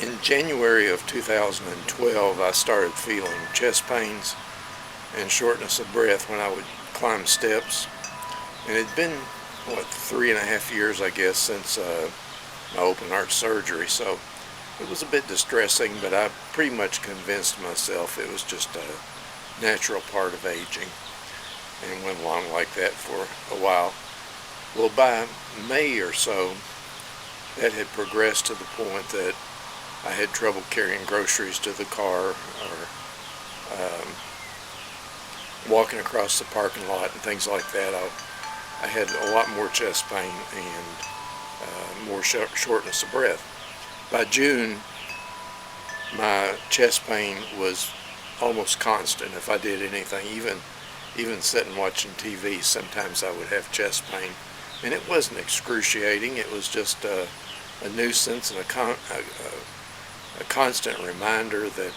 In January of 2012, I started feeling chest pains and shortness of breath when I would climb steps. And it had been, 3.5 years, I guess, since my open heart surgery. So it was a bit distressing, but I pretty much convinced myself it was just a natural part of aging, and went along like that for a while. Well, by May or so, that had progressed to the point that I had trouble carrying groceries to the car, or walking across the parking lot and things like that. I had a lot more chest pain and more shortness of breath. By June, my chest pain was almost constant. If I did anything, even sitting watching TV, sometimes I would have chest pain. And it wasn't excruciating. It was just a nuisance and a constant reminder that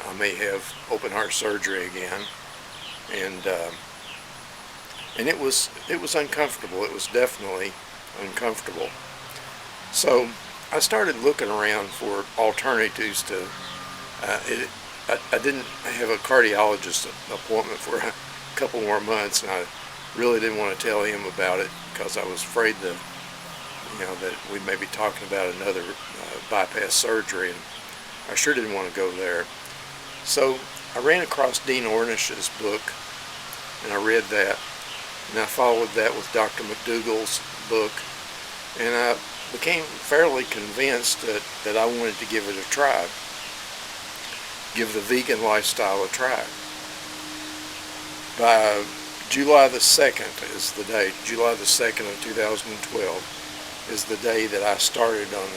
I may have open heart surgery again. And it was uncomfortable. It was definitely uncomfortable. So I started looking around for alternatives to it. I didn't have a cardiologist appointment for a couple more months, and I really didn't want to tell him about it because I was afraid that we may be talking about another bypass surgery, and I sure didn't want to go there. So I ran across Dean Ornish's book, and I read that, and I followed that with Dr. McDougall's book, and I became fairly convinced that I wanted to give it a try, give the vegan lifestyle a try. By July the 2nd is the day, July the 2nd of 2012 is the day that I started on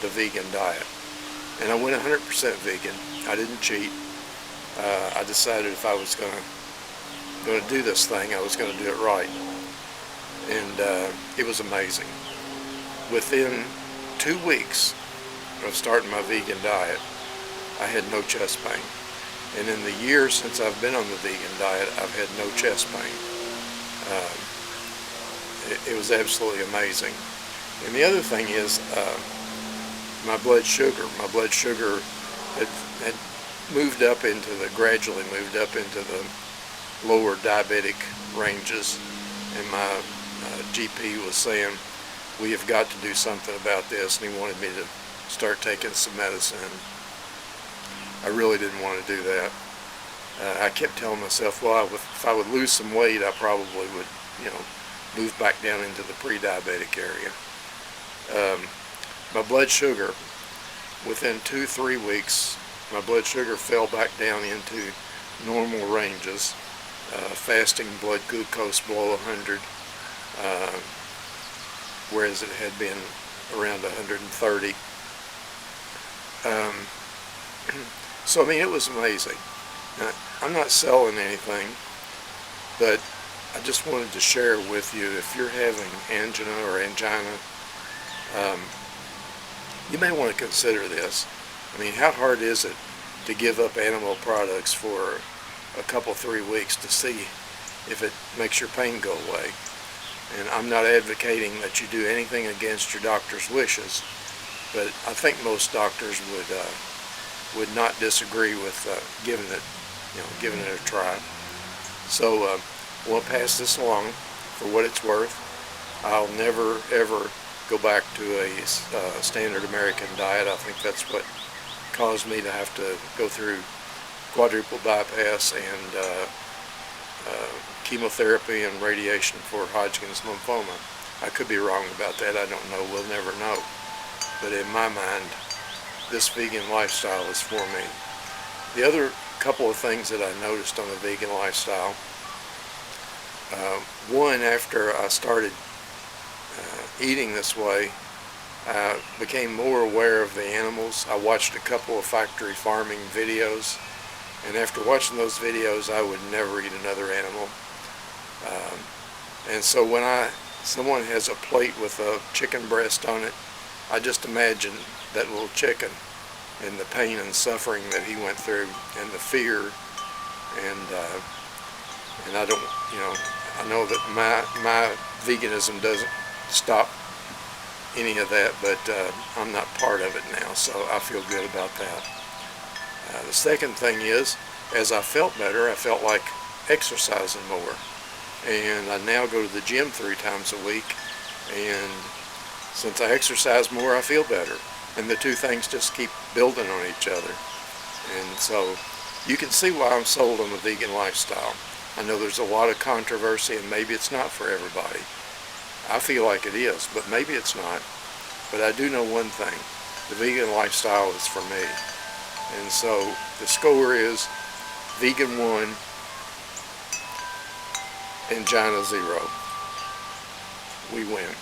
the vegan diet. And I went 100% vegan. I didn't cheat. I decided if I was going to do this thing, I was going to do it right. And it was amazing. Within 2 weeks of starting my vegan diet, I had no chest pain. And in the year since I've been on the vegan diet, I've had no chest pain. It was absolutely amazing. And the other thing is my blood sugar. My blood sugar had gradually moved up into the lower diabetic ranges. And my GP was saying, we have got to do something about this, and he wanted me to start taking some medicine. I really didn't want to do that. I kept telling myself, well, if I would lose some weight, I probably would, move back down into the pre-diabetic area. My blood sugar, within 2-3 weeks, my blood sugar fell back down into normal ranges. Fasting blood glucose below 100, whereas it had been around 130. So, I mean, it was amazing. Now, I'm not selling anything, but I just wanted to share with you, if you're having angina or angina, you may want to consider this. I mean, how hard is it to give up animal products for a couple, 3 weeks to see if it makes your pain go away? And I'm not advocating that you do anything against your doctor's wishes, but I think most doctors would not disagree with giving it a try. So we'll pass this along for what it's worth. I'll never ever go back to a standard American diet. I think that's what caused me to have to go through quadruple bypass and chemotherapy and radiation for Hodgkin's lymphoma. I could be wrong about that. I don't know. We'll never know. But in my mind, this vegan lifestyle is for me. The other couple of things that I noticed on the vegan lifestyle, one, after I started eating this way, I became more aware of the animals. I watched a couple of factory farming videos, and after watching those videos, I would never eat another animal. And so when someone has a plate with a chicken breast on it, I just imagine that little chicken and the pain and suffering that he went through, and the fear, and I don't, I know that my veganism doesn't stop any of that, but I'm not part of it now, so I feel good about that. The second thing is, as I felt better, I felt like exercising more. And I now go to the gym 3 times a week, and since I exercise more, I feel better. And the two things just keep building on each other. And so you can see why I'm sold on the vegan lifestyle. I know there's a lot of controversy, and maybe it's not for everybody. I feel like it is, but maybe it's not. But I do know one thing: the vegan lifestyle is for me. And so the score is vegan 1, Angina 0. We win.